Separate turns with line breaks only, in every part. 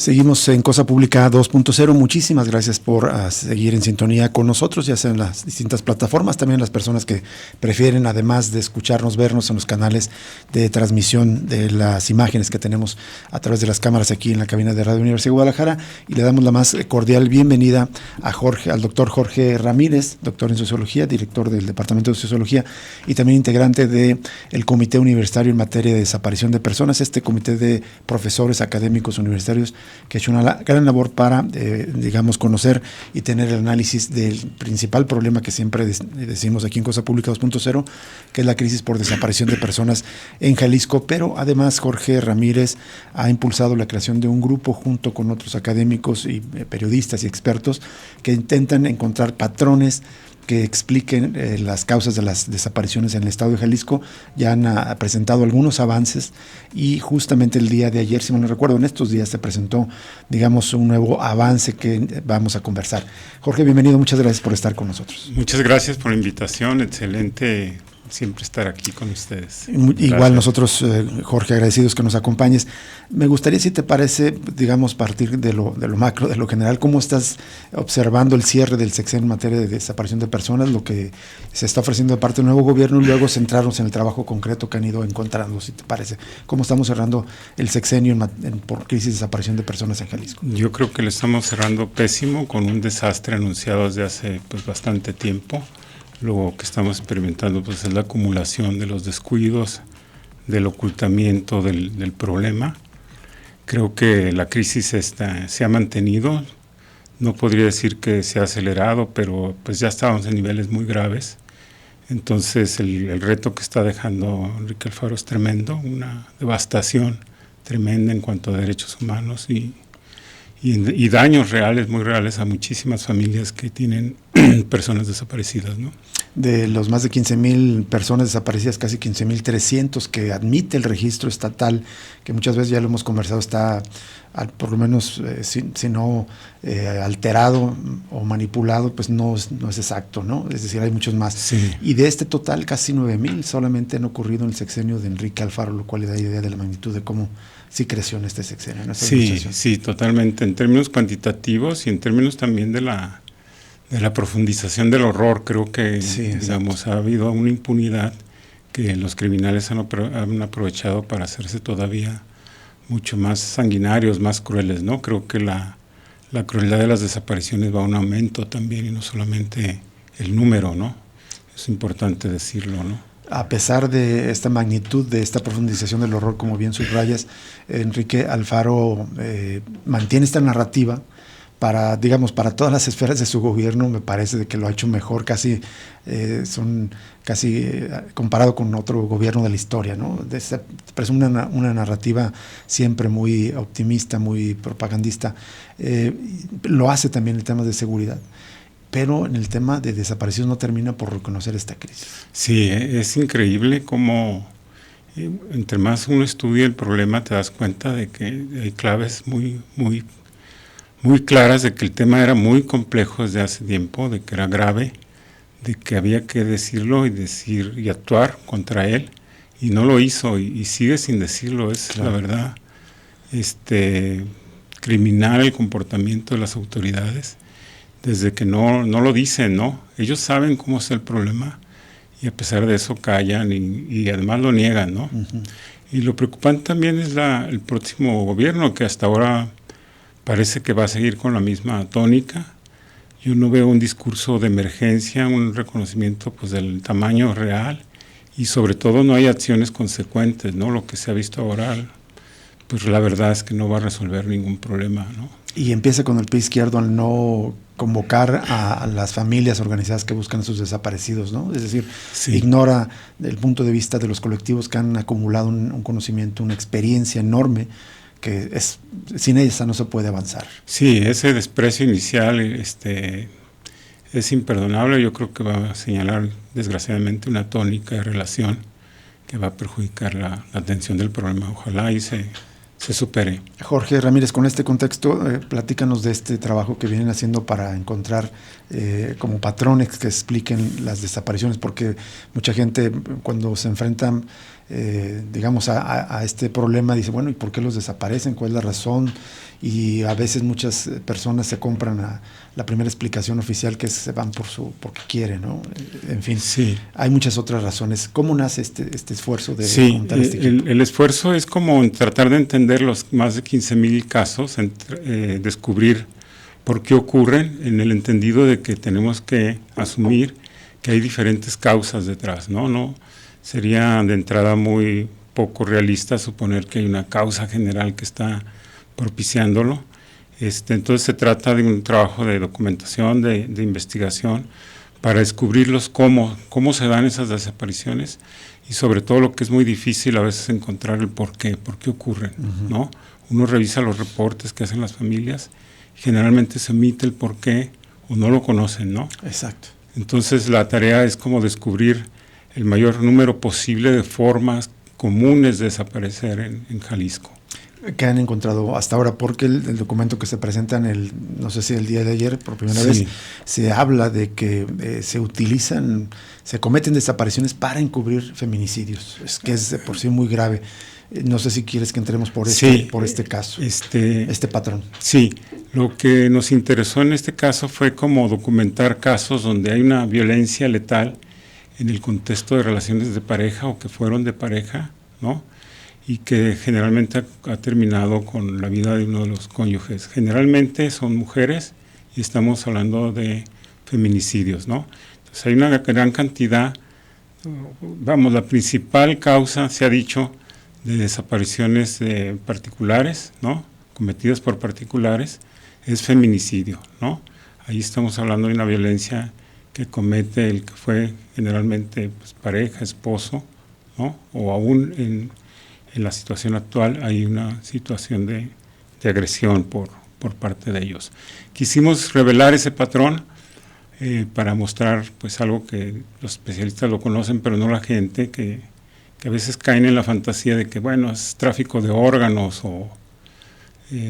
Seguimos en Cosa Pública 2.0. Muchísimas gracias por seguir en sintonía con nosotros, ya sea en las distintas plataformas, también las personas que prefieren, además de escucharnos, vernos en los canales de transmisión de las imágenes que tenemos a través de las cámaras aquí en la cabina de Radio Universidad de Guadalajara. Y le damos la más cordial bienvenida al doctor Jorge Ramírez, doctor en Sociología, director del Departamento de Sociología y también integrante del Comité Universitario en materia de desaparición de personas, este comité de profesores académicos universitarios que ha hecho una gran labor para, conocer y tener el análisis del principal problema que siempre decimos aquí en Cosa Pública 2.0, que es la crisis por desaparición de personas en Jalisco. Pero además Jorge Ramírez ha impulsado la creación de un grupo junto con otros académicos y periodistas y expertos que intentan encontrar patrones que expliquen las causas de las desapariciones en el estado de Jalisco. Ya han presentado algunos avances y justamente el día de ayer, si mal no recuerdo, en estos días se presentó, un nuevo avance que vamos a conversar. Jorge, bienvenido, muchas gracias por estar con nosotros.
Muchas gracias por la invitación, excelente siempre estar aquí con ustedes.
Igual nosotros, Jorge, agradecidos que nos acompañes. Me gustaría, si te parece, partir de lo macro, de lo general, ¿cómo estás observando el cierre del sexenio en materia de desaparición de personas, lo que se está ofreciendo de parte del nuevo gobierno, y luego centrarnos en el trabajo concreto que han ido encontrando, si te parece? ¿Cómo estamos cerrando el sexenio por crisis de desaparición de personas en Jalisco?
Yo creo que lo estamos cerrando pésimo, con un desastre anunciado desde hace bastante tiempo. Lo que estamos experimentando es la acumulación de los descuidos, del ocultamiento del problema. Creo que la crisis se ha mantenido, no podría decir que se ha acelerado, pero ya estábamos en niveles muy graves. Entonces el reto que está dejando Enrique Alfaro es tremendo, una devastación tremenda en cuanto a derechos humanos y daños reales, muy reales, a muchísimas familias que tienen personas desaparecidas, ¿no?
De los más de 15,000 personas desaparecidas, casi 15,300 que admite el registro estatal, que muchas veces ya lo hemos conversado, está por lo menos, si no alterado o manipulado, pues no es exacto, ¿no? Es decir, hay muchos más.
Sí.
Y de este total, casi 9,000 solamente han ocurrido en el sexenio de Enrique Alfaro, lo cual le da idea de la magnitud de cómo sí creció en este sexenio, ¿no?
Sí, totalmente, en términos cuantitativos y en términos también de la profundización del horror. Creo que, ha habido una impunidad que los criminales han aprovechado para hacerse todavía mucho más sanguinarios, más crueles, ¿no? Creo que la crueldad de las desapariciones va a un aumento también, y no solamente el número, ¿no? Es importante decirlo, ¿no?
A pesar de esta magnitud, de esta profundización del horror, como bien subrayas, Enrique Alfaro mantiene esta narrativa para todas las esferas de su gobierno. Me parece de que lo ha hecho mejor, casi comparado con otro gobierno de la historia, ¿no? Parece una narrativa siempre muy optimista, muy propagandista. Lo hace también en temas de seguridad, pero en el tema de desaparición no termina por reconocer esta crisis.
Sí, es increíble cómo entre más uno estudia el problema te das cuenta de que hay claves muy claras de que el tema era muy complejo desde hace tiempo, de que era grave, de que había que decirlo y actuar contra él, y no lo hizo y sigue sin decirlo. Es claro. La verdad, criminal el comportamiento de las autoridades, desde que no lo dicen, ¿no? Ellos saben cómo es el problema y a pesar de eso callan y además lo niegan, ¿no? Uh-huh. Y lo preocupante también es el próximo gobierno, que hasta ahora parece que va a seguir con la misma tónica. Yo no veo un discurso de emergencia, un reconocimiento del tamaño real, y sobre todo no hay acciones consecuentes, ¿no? Lo que se ha visto ahora, la verdad es que no va a resolver ningún problema, ¿no?
Y empieza con el pie izquierdo al no convocar a las familias organizadas que buscan a sus desaparecidos, ¿no? Es decir, ignora el punto de vista de los colectivos que han acumulado un conocimiento, una experiencia enorme, que sin ella no se puede avanzar.
Sí, ese desprecio inicial es imperdonable. Yo creo que va a señalar desgraciadamente una tónica de relación que va a perjudicar la atención del problema. Ojalá y se supere.
Jorge Ramírez, con este contexto, platícanos de este trabajo que vienen haciendo para encontrar como patrones que expliquen las desapariciones, porque mucha gente, cuando se enfrentan digamos, a este problema, dice, bueno, ¿y por qué los desaparecen? ¿Cuál es la razón? Y a veces muchas personas se compran la primera explicación oficial, que es se van porque quieren, ¿no? En fin,
sí.
Hay muchas otras razones. ¿Cómo nace este esfuerzo de
contar este equipo? El esfuerzo es como tratar de entender los más de 15,000 casos, descubrir por qué ocurren, en el entendido de que tenemos que asumir que hay diferentes causas detrás, ¿no? No sería de entrada muy poco realista suponer que hay una causa general que está propiciándolo. Entonces se trata de un trabajo de documentación, de investigación, para descubrirlos cómo se dan esas desapariciones y sobre todo lo que es muy difícil a veces encontrar el por qué ocurren, ¿no? Uno revisa los reportes que hacen las familias y generalmente se omite el por qué o no lo conocen, ¿no?
Exacto.
Entonces la tarea es como descubrir el mayor número posible de formas comunes de desaparecer en Jalisco.
¿Qué han encontrado hasta ahora? Porque el documento que se presenta no sé si el día de ayer, por primera vez, se habla de que se cometen desapariciones para encubrir feminicidios, que es de por sí muy grave. No sé si quieres que entremos por este caso, este patrón.
Sí, lo que nos interesó en este caso fue como documentar casos donde hay una violencia letal en el contexto de relaciones de pareja o que fueron de pareja, ¿no? Y que generalmente ha terminado con la vida de uno de los cónyuges. Generalmente son mujeres y estamos hablando de feminicidios, ¿no? Entonces hay una gran cantidad, la principal causa, se ha dicho, de desapariciones particulares, ¿no? Cometidas por particulares, es feminicidio, ¿no? Ahí estamos hablando de una violencia que comete el que fue generalmente pues, pareja, esposo, ¿no? O aún en la situación actual hay una situación de agresión por parte de ellos. Quisimos revelar ese patrón para mostrar pues algo que los especialistas lo conocen, pero no la gente, que a veces caen en la fantasía de que, bueno, es tráfico de órganos o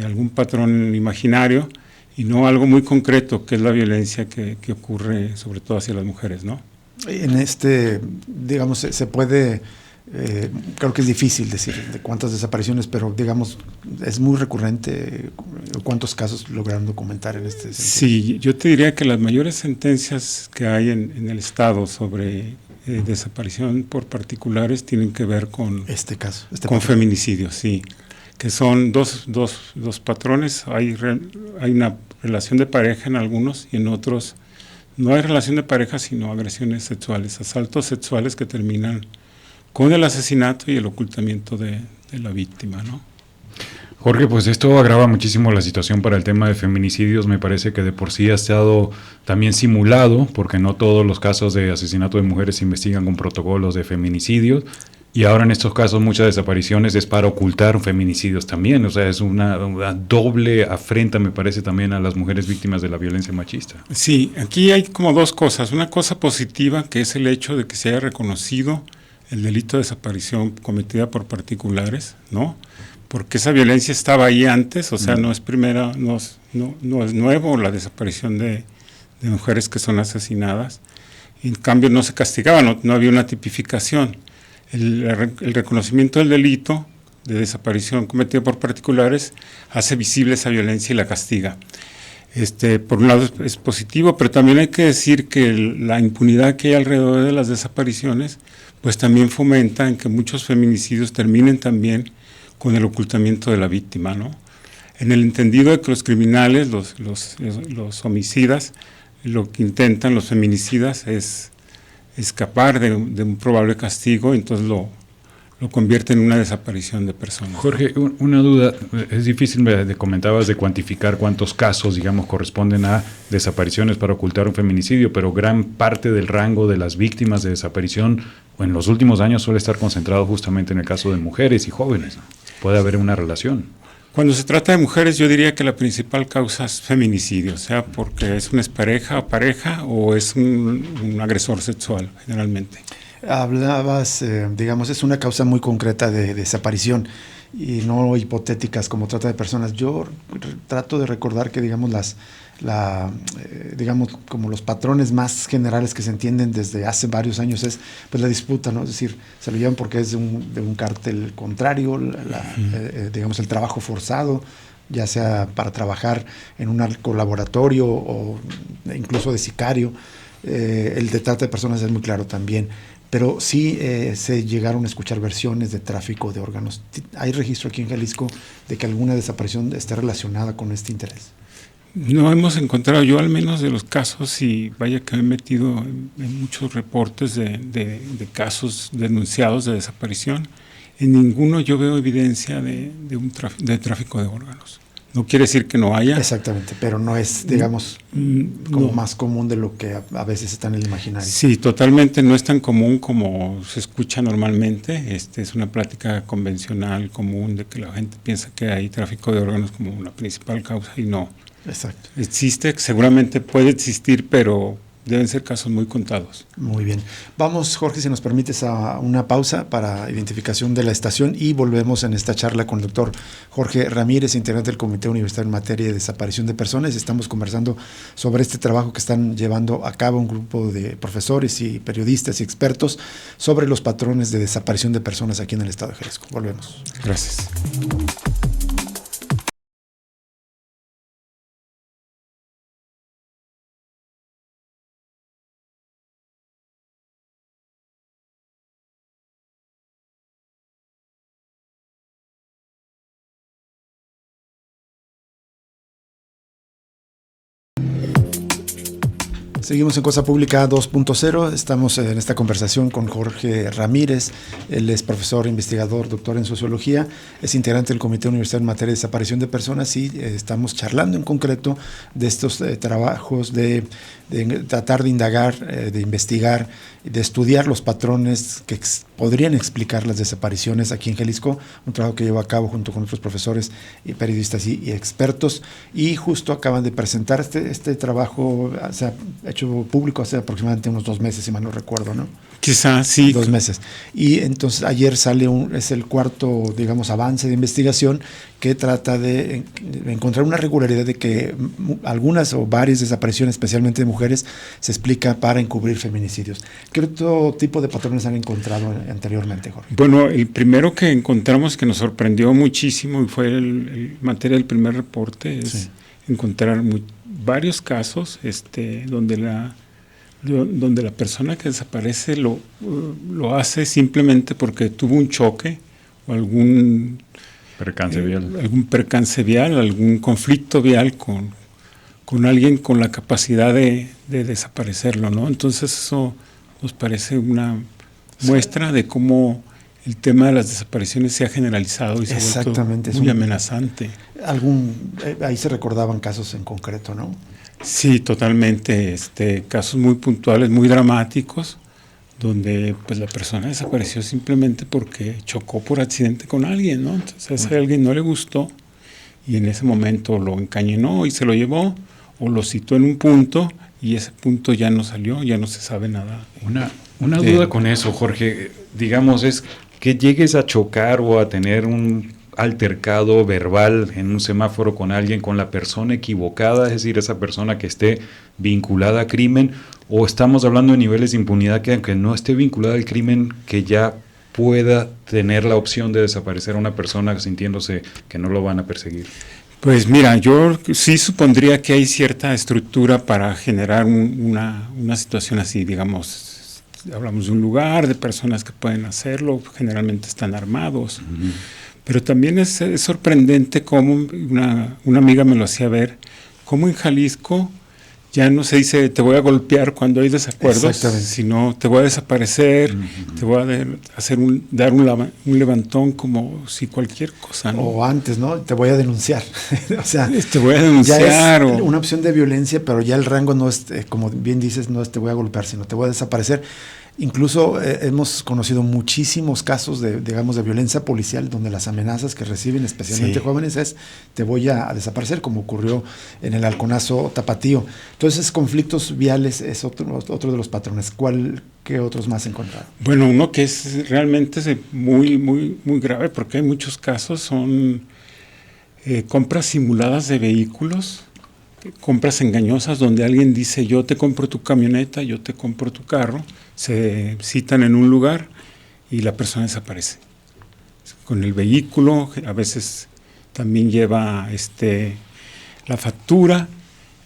algún patrón imaginario, y no algo muy concreto, que es la violencia que ocurre sobre todo hacia las mujeres, ¿no?
En digamos, se puede... creo que es difícil decir de cuántas desapariciones, pero digamos, es muy recurrente. ¿Cuántos casos lograron documentar en este sentido?
Sí, yo te diría que las mayores sentencias que hay en el estado sobre desaparición por particulares tienen que ver con con feminicidios, sí, que son dos patrones. Hay una relación de pareja en algunos y en otros no hay relación de pareja, sino agresiones sexuales, asaltos sexuales que terminan con el asesinato y el ocultamiento de la víctima, ¿no?
Jorge, pues esto agrava muchísimo la situación para el tema de feminicidios. Me parece que de por sí ha estado también simulado, porque no todos los casos de asesinato de mujeres se investigan con protocolos de feminicidios, y ahora en estos casos muchas desapariciones es para ocultar feminicidios también. O sea, es una doble afrenta, me parece, también a las mujeres víctimas de la violencia machista.
Sí, aquí hay como dos cosas. Una cosa positiva, que es el hecho de que se haya reconocido el delito de desaparición cometida por particulares, ¿no? Porque esa violencia estaba ahí antes, o sea, no es nuevo la desaparición de mujeres que son asesinadas. En cambio no se castigaba, no había una tipificación. El reconocimiento del delito de desaparición cometido por particulares hace visible esa violencia y la castiga. Por un lado es positivo, pero también hay que decir que la impunidad que hay alrededor de las desapariciones pues también fomenta en que muchos feminicidios terminen también con el ocultamiento de la víctima, ¿no? En el entendido de que los criminales, los homicidas, lo que intentan los feminicidas es escapar de un probable castigo, entonces lo convierte en una desaparición de personas.
Jorge, una duda, es difícil, comentabas de cuantificar cuántos casos, digamos, corresponden a desapariciones para ocultar un feminicidio, pero gran parte del rango de las víctimas de desaparición en los últimos años suele estar concentrado justamente en el caso de mujeres y jóvenes. ¿Puede haber una relación?
Cuando se trata de mujeres, yo diría que la principal causa es feminicidio, o sea, porque es una expareja o pareja o es un agresor sexual, generalmente.
Hablabas, digamos, es una causa muy concreta de desaparición y no hipotéticas como trata de personas. Yo trato de recordar que, digamos, digamos, como los patrones más generales que se entienden desde hace varios años es pues la disputa, ¿no? Es decir, se lo llevan porque es de un cártel contrario, digamos, el trabajo forzado, ya sea para trabajar en un laboratorio o incluso de sicario. El de trata de personas es muy claro también. Pero sí se llegaron a escuchar versiones de tráfico de órganos. ¿Hay registro aquí en Jalisco de que alguna desaparición esté relacionada con este interés?
No hemos encontrado, yo al menos de los casos, y vaya que me he metido en muchos reportes de casos denunciados de desaparición, en ninguno yo veo evidencia de tráfico de órganos. No quiere decir que no haya.
Exactamente, pero no es, digamos, como más común de lo que a veces está en el imaginario.
Sí, totalmente, no es tan común como se escucha normalmente. Es una plática convencional, común, de que la gente piensa que hay tráfico de órganos como la principal causa, y no.
Exacto.
Existe, seguramente puede existir, pero deben ser casos muy contados.
Muy bien. Vamos, Jorge, si nos permites, a una pausa para identificación de la estación y volvemos en esta charla con el doctor Jorge Ramírez, integrante del Comité Universitario en materia de desaparición de personas. Estamos conversando sobre este trabajo que están llevando a cabo un grupo de profesores y periodistas y expertos sobre los patrones de desaparición de personas aquí en el estado de Jalisco. Volvemos.
Gracias.
Seguimos en Cosa Pública 2.0, estamos en esta conversación con Jorge Ramírez, él es profesor, investigador, doctor en sociología, es integrante del Comité Universitario en materia de desaparición de personas y estamos charlando en concreto de estos trabajos de tratar de indagar, de investigar, de estudiar los patrones que podrían explicar las desapariciones aquí en Jalisco, un trabajo que lleva a cabo junto con otros profesores y periodistas y expertos, y justo acaban de presentar este trabajo, se ha hecho público hace aproximadamente unos 2 meses, si mal no recuerdo, ¿no?
Quizás sí.
2 meses. Y entonces ayer sale es el cuarto, digamos, avance de investigación que trata de encontrar una regularidad de que algunas o varias desapariciones, especialmente de mujeres, se explica para encubrir feminicidios. ¿Qué otro tipo de patrones han encontrado anteriormente, Jorge?
Bueno, el primero que encontramos que nos sorprendió muchísimo y fue materia del primer reporte es encontrar varios casos donde la persona que desaparece lo hace simplemente porque tuvo un choque o algún percance vial, algún conflicto vial con alguien con la capacidad de desaparecerlo, ¿no? Entonces eso nos parece una muestra de cómo el tema de las desapariciones se ha generalizado y se ha vuelto muy amenazante.
Ahí se recordaban casos en concreto, ¿no?
Sí, totalmente. Casos muy puntuales, muy dramáticos, donde pues la persona desapareció simplemente porque chocó por accidente con alguien, ¿no? Entonces a ese alguien no le gustó y en ese momento lo encañonó y se lo llevó o lo citó en un punto y ese punto ya no salió, ya no se sabe nada.
Una duda con eso, Jorge, digamos, es que llegues a chocar o a tener un altercado verbal en un semáforo con alguien, con la persona equivocada, es decir, esa persona que esté vinculada a crimen, o estamos hablando de niveles de impunidad que aunque no esté vinculada al crimen, que ya pueda tener la opción de desaparecer a una persona sintiéndose que no lo van a perseguir.
Pues mira, yo sí supondría que hay cierta estructura para generar una situación así, digamos, hablamos de un lugar, de personas que pueden hacerlo, generalmente están armados, pero también es sorprendente cómo una amiga me lo hacía ver, cómo en Jalisco ya no se dice te voy a golpear cuando hay desacuerdos, sino te voy a desaparecer, te voy a hacer dar un levantón como si cualquier cosa, ¿no?
O antes, ¿no? Te voy a denunciar. O sea,
te voy a denunciar.
Ya es una opción de violencia, pero ya el rango no es, como bien dices, no es te voy a golpear, sino te voy a desaparecer. Incluso hemos conocido muchísimos casos de violencia policial donde las amenazas que reciben, especialmente jóvenes, es te voy a desaparecer, como ocurrió en el Halconazo Tapatío. Entonces, conflictos viales es otro de los patrones. ¿Qué otros más encontraron?
Bueno, uno que es realmente muy, muy, muy grave, porque hay muchos casos, son compras simuladas de vehículos, compras engañosas donde alguien dice yo te compro tu camioneta, yo te compro tu carro, se citan en un lugar y la persona desaparece. Con el vehículo, a veces también lleva la factura,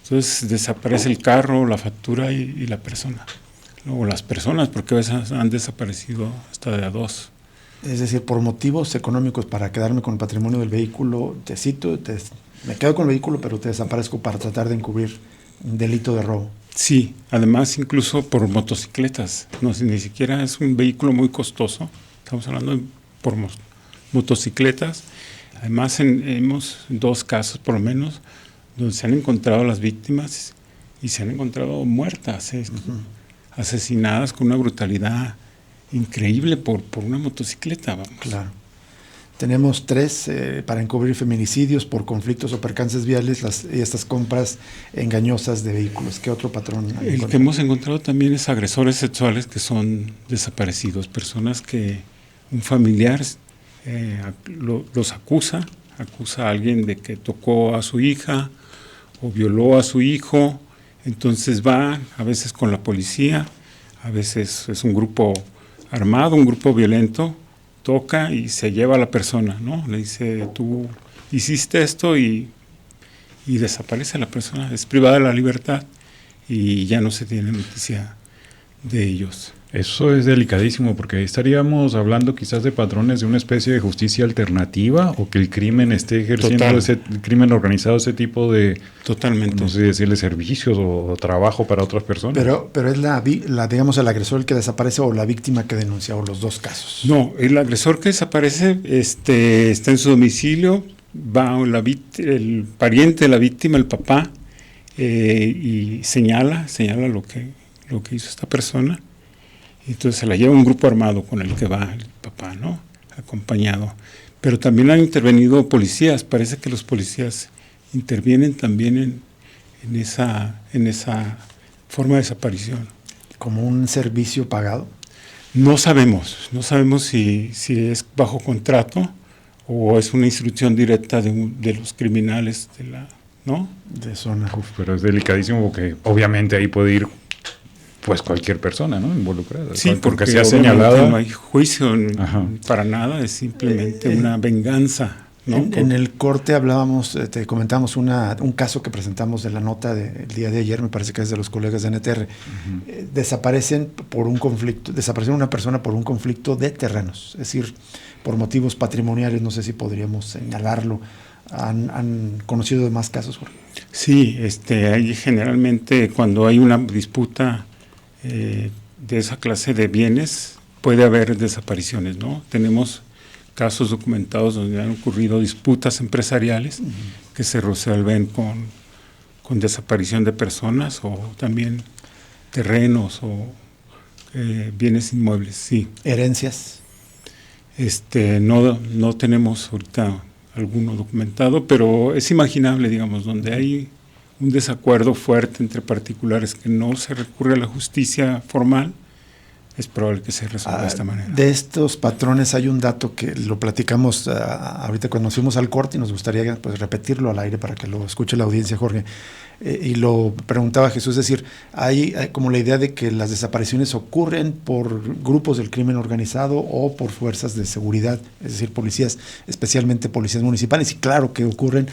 entonces desaparece el carro, la factura y la persona. O las personas, porque a veces han desaparecido hasta de a dos.
Es decir, por motivos económicos, para quedarme con el patrimonio del vehículo, te cito, me quedo con el vehículo, pero te desaparezco para tratar de encubrir un delito de robo.
Sí, además incluso por motocicletas, no, ni siquiera es un vehículo muy costoso, estamos hablando por motocicletas. Además hemos 2 casos por lo menos donde se han encontrado las víctimas y se han encontrado muertas, asesinadas con una brutalidad increíble por una motocicleta. Vamos.
Claro. Tenemos 3 para encubrir feminicidios por conflictos o percances viales y estas compras engañosas de vehículos. ¿Qué otro patrón?
El que hemos encontrado también es agresores sexuales que son desaparecidos, personas que un familiar los acusa a alguien de que tocó a su hija o violó a su hijo, entonces va a veces con la policía, a veces es un grupo armado, un grupo violento, toca y se lleva a la persona, ¿no? Le dice, tú hiciste esto y desaparece la persona, es privada de la libertad y ya no se tiene noticia de ellos.
Eso es delicadísimo, porque estaríamos hablando quizás de patrones de una especie de justicia alternativa, o que el crimen esté ejerciendo el crimen organizado, ese tipo de,
totalmente,
no sé decirle, servicios o trabajo para otras personas.
Pero es digamos, el agresor el que desaparece o la víctima que denuncia, o los 2 casos.
No, el agresor que desaparece está en su domicilio, va el pariente de la víctima, el papá, y señala lo que hizo esta persona. Entonces se la lleva un grupo armado con el que va el papá, ¿no? Acompañado. Pero también han intervenido policías. Parece que los policías intervienen también en esa forma de desaparición.
¿Como un servicio pagado?
No sabemos si es bajo contrato o es una instrucción directa de los criminales ¿no?
De zona.
Pero es delicadísimo, porque obviamente ahí puede ir pues cualquier persona, ¿no?, involucrada.
Sí, porque
sea señalada.
No hay juicio para nada, es simplemente una venganza, ¿no?
En el corte te comentamos un caso que presentamos de la nota del día de ayer, me parece que es de los colegas de NTR. Desaparecen una persona por un conflicto de terrenos, es decir, por motivos patrimoniales, no sé si podríamos señalarlo. ¿Han conocido de más casos, Jorge?
Sí, hay generalmente cuando hay una disputa de esa clase de bienes, puede haber desapariciones, ¿no? Tenemos casos documentados donde han ocurrido disputas empresariales que se resuelven con desaparición de personas, o también terrenos o bienes inmuebles, sí.
¿Herencias?
No tenemos ahorita alguno documentado, pero es imaginable, digamos, donde hay un desacuerdo fuerte entre particulares que no se recurre a la justicia formal, es probable que se resuelva de esta manera.
De estos patrones hay un dato que lo platicamos ahorita cuando nos fuimos al corte, y nos gustaría pues repetirlo al aire para que lo escuche la audiencia, Jorge. Y lo preguntaba Jesús, es decir, hay como la idea de que las desapariciones ocurren por grupos del crimen organizado o por fuerzas de seguridad, es decir, policías, especialmente policías municipales, y claro que ocurren.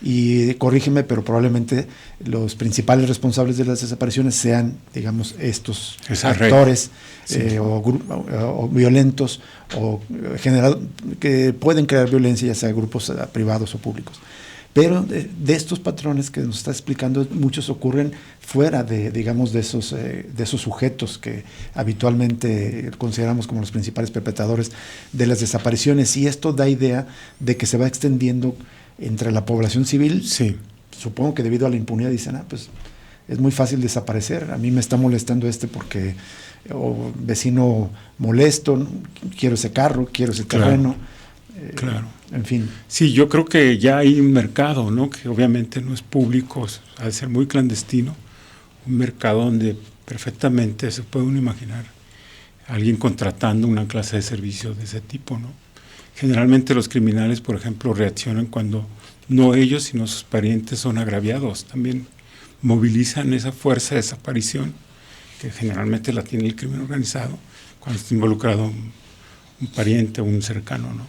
Y corrígeme, pero probablemente los principales responsables de las desapariciones sean, digamos, estos actores o violentos o que pueden crear violencia, ya sea grupos privados o públicos. Pero de estos patrones que nos está explicando, muchos ocurren fuera de esos sujetos que habitualmente consideramos como los principales perpetradores de las desapariciones, y esto da idea de que se va extendiendo entre la población civil.
Sí.
Supongo que debido a la impunidad dicen, pues es muy fácil desaparecer. A mí me está molestando porque vecino molesto, quiero ese carro, quiero ese terreno.
Claro.
En fin.
Sí, yo creo que ya hay un mercado, ¿no? Que obviamente no es público, ha de ser muy clandestino, un mercado donde perfectamente se puede uno imaginar a alguien contratando una clase de servicio de ese tipo, ¿no? Generalmente los criminales, por ejemplo, reaccionan cuando no ellos, sino sus parientes son agraviados. También movilizan esa fuerza de desaparición que generalmente la tiene el crimen organizado cuando está involucrado un pariente o un cercano, ¿no?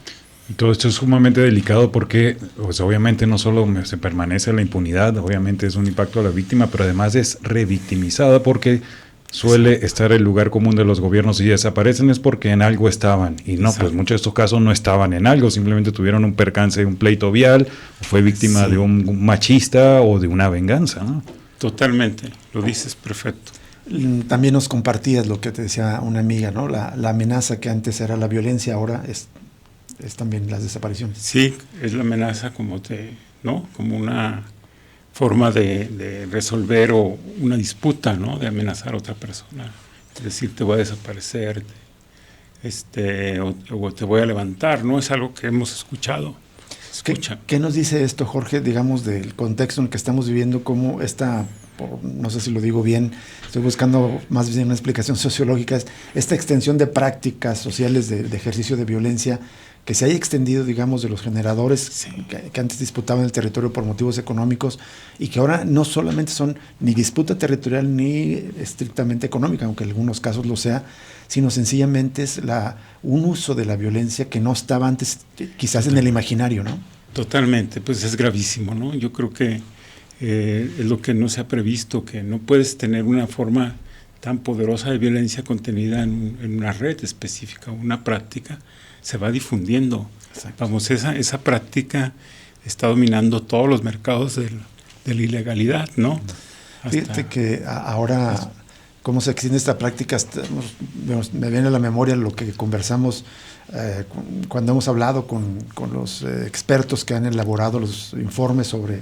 Y todo esto es sumamente delicado porque, pues, obviamente no solo se permanece la impunidad, obviamente es un impacto a la víctima, pero además es revictimizada porque suele estar el lugar común de los gobiernos. Si desaparecen es porque en algo estaban. Y no, pues muchos de estos casos no estaban en algo, simplemente tuvieron un percance, un pleito vial, o fue víctima de un machista o de una venganza, ¿no?
Totalmente, lo dices perfecto.
También nos compartías lo que te decía una amiga, ¿no? La amenaza que antes era la violencia, ahora es también las desapariciones.
Sí, es la amenaza como como una forma de resolver o una disputa, ¿no? De amenazar a otra persona. Es decir, te voy a desaparecer, o te voy a levantar, ¿no? Es algo que hemos escuchado.
¿Qué nos dice esto, Jorge, digamos, del contexto en el que estamos viviendo, cómo no sé si lo digo bien, estoy buscando más bien una explicación sociológica, esta extensión de prácticas sociales de ejercicio de violencia que se haya extendido, digamos, de los generadores que antes disputaban el territorio por motivos económicos y que ahora no solamente son ni disputa territorial ni estrictamente económica, aunque en algunos casos lo sea, sino sencillamente es un uso de la violencia que no estaba antes quizás en el imaginario, ¿no?
Totalmente, pues es gravísimo, ¿no? Yo creo que es lo que no se ha previsto, que no puedes tener una forma tan poderosa de violencia contenida en una red específica, una práctica, se va difundiendo. Exacto. Vamos, esa práctica está dominando todos los mercados de la ilegalidad, ¿no?
Fíjate que ahora, cómo se extiende esta práctica, me viene a la memoria lo que conversamos cuando hemos hablado con los expertos que han elaborado los informes sobre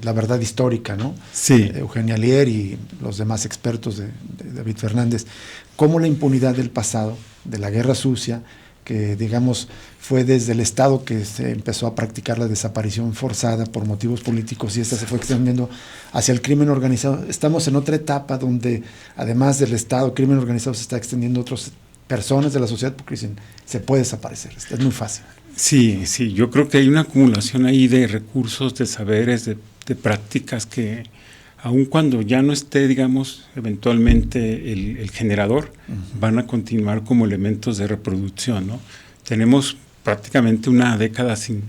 la verdad histórica, ¿no?
Sí.
Eugenia Lier y los demás expertos de David Fernández, cómo la impunidad del pasado, de la guerra sucia, que digamos fue desde el Estado que se empezó a practicar la desaparición forzada por motivos políticos y esta se fue extendiendo hacia el crimen organizado. Estamos en otra etapa donde además del Estado, el crimen organizado se está extendiendo a otras personas de la sociedad porque dicen, se puede desaparecer, es muy fácil.
Sí, yo creo que hay una acumulación ahí de recursos, de saberes, de prácticas que aun cuando ya no esté, digamos, eventualmente el generador, van a continuar como elementos de reproducción, ¿no? Tenemos prácticamente una década sin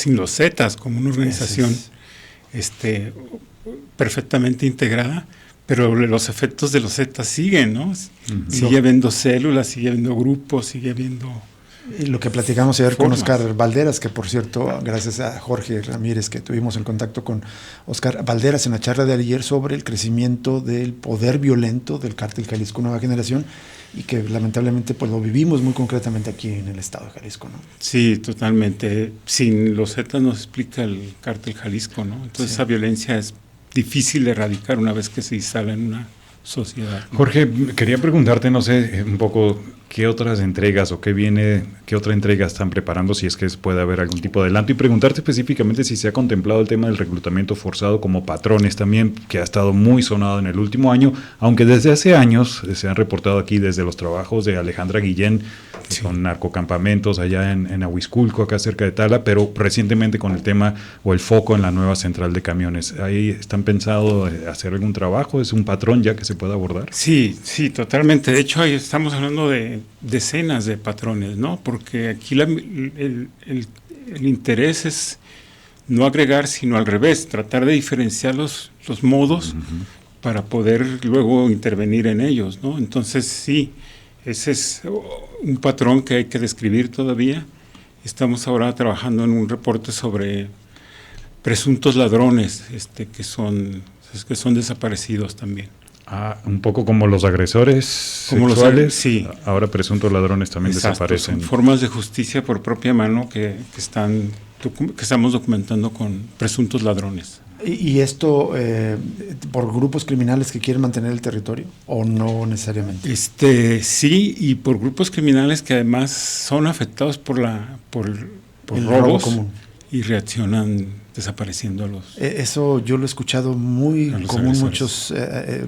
los Zetas como una organización perfectamente integrada, pero los efectos de los Zetas siguen, ¿no? Sigue habiendo células, sigue habiendo grupos, sigue habiendo...
Y lo que platicamos ayer con Oscar Valderas, que por cierto, gracias a Jorge Ramírez, que tuvimos el contacto con Oscar Valderas en la charla de ayer sobre el crecimiento del poder violento del Cártel Jalisco Nueva Generación, y que lamentablemente pues lo vivimos muy concretamente aquí en el estado de Jalisco, ¿no?
Sí, totalmente. Sin los Zetas no se explica el Cártel Jalisco, ¿no? Entonces esa violencia es difícil de erradicar una vez que se instala en una sociedad, ¿no?
Jorge, quería preguntarte, no sé, un poco qué otras entregas o qué otra entrega están preparando, si es que puede haber algún tipo de adelanto, y preguntarte específicamente si se ha contemplado el tema del reclutamiento forzado como patrones también, que ha estado muy sonado en el último año, aunque desde hace años se han reportado aquí desde los trabajos de Alejandra Guillén, con narcocampamentos allá en Ahuizculco, acá cerca de Tala, pero recientemente con el tema o el foco en la nueva central de camiones. ¿Ahí están pensando hacer algún trabajo? ¿Es un patrón ya que se puede abordar?
Sí, totalmente. De hecho, ahí estamos hablando de decenas de patrones, ¿no? Porque aquí el interés es no agregar, sino al revés, tratar de diferenciar los modos para poder luego intervenir en ellos, ¿no? Entonces, sí, ese es un patrón que hay que describir todavía. Estamos ahora trabajando en un reporte sobre presuntos ladrones que son desaparecidos también.
Un poco como los agresores sexuales,
sí.
Ahora presuntos ladrones también desaparecen.
Son formas de justicia por propia mano que estamos documentando con presuntos ladrones.
¿Y esto por grupos criminales que quieren mantener el territorio o no necesariamente?
Sí, y por grupos criminales que además son afectados por
El
robos
robo común.
y reaccionan desapareciendo a los...
Eso yo lo he escuchado muy
A los
común,
agresores.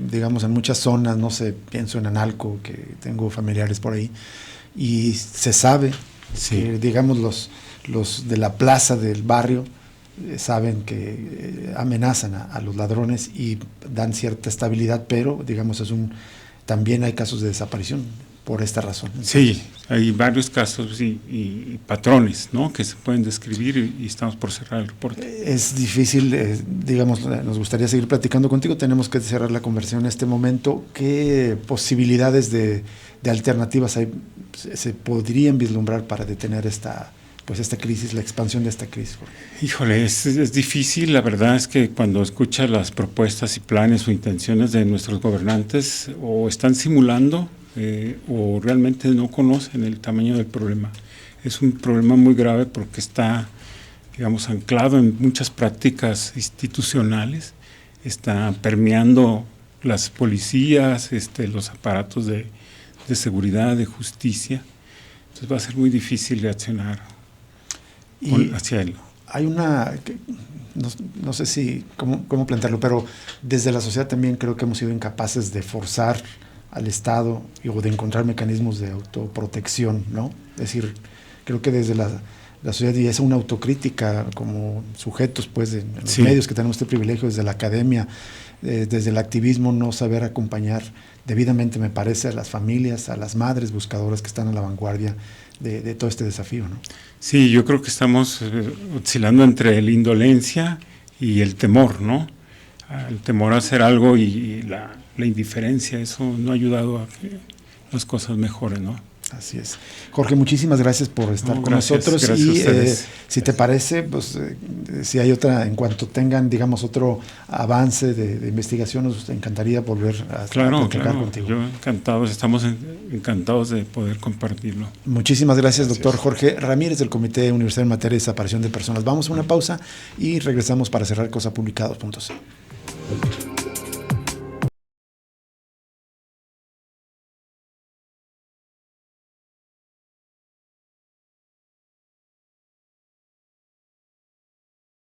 digamos, en muchas zonas, no sé, pienso en Analco, que tengo familiares por ahí, y se sabe
Sí.
que, digamos, los de la plaza del barrio saben que amenazan a los ladrones y dan cierta estabilidad, pero, digamos, también hay casos de desaparición por esta razón.
Sí, hay varios casos y patrones, ¿no?, que se pueden describir y estamos por cerrar el reporte.
Es difícil, digamos, nos gustaría seguir platicando contigo, tenemos que cerrar la conversación en este momento. ¿Qué posibilidades de alternativas se podrían vislumbrar para detener esta crisis, la expansión de esta crisis?
Híjole, es difícil. La verdad es que cuando escuchas las propuestas y planes o intenciones de nuestros gobernantes, o están simulando o realmente no conocen el tamaño del problema. Es un problema muy grave porque está, digamos, anclado en muchas prácticas institucionales, está permeando las policías, los aparatos de seguridad, de justicia. Entonces va a ser muy difícil reaccionar hacia él.
Hay no sé si cómo plantearlo, pero desde la sociedad también creo que hemos sido incapaces de forzar al Estado o de encontrar mecanismos de autoprotección, ¿no? Es decir, creo que desde la sociedad, y es una autocrítica como sujetos, pues, en los
Sí.
medios que tenemos este privilegio, desde la academia, desde el activismo, no saber acompañar debidamente, me parece, a las familias, a las madres buscadoras que están a la vanguardia de todo este desafío, ¿no?
Sí, yo creo que estamos oscilando entre la indolencia y el temor, ¿no? El temor a hacer algo y la indiferencia, eso no ha ayudado a que las cosas mejoren, ¿no?
Así es. Jorge, muchísimas gracias por estar con nosotros.
Gracias a ustedes.
Si te parece, pues si hay en cuanto tengan, digamos, otro avance de investigación, nos encantaría volver a platicar contigo.
Yo estamos encantados de poder compartirlo.
Muchísimas gracias, doctor Jorge Ramírez, del Comité Universitario en Materia de Desaparición de Personas. Vamos a una pausa y regresamos para cerrar COSAPublicados.c.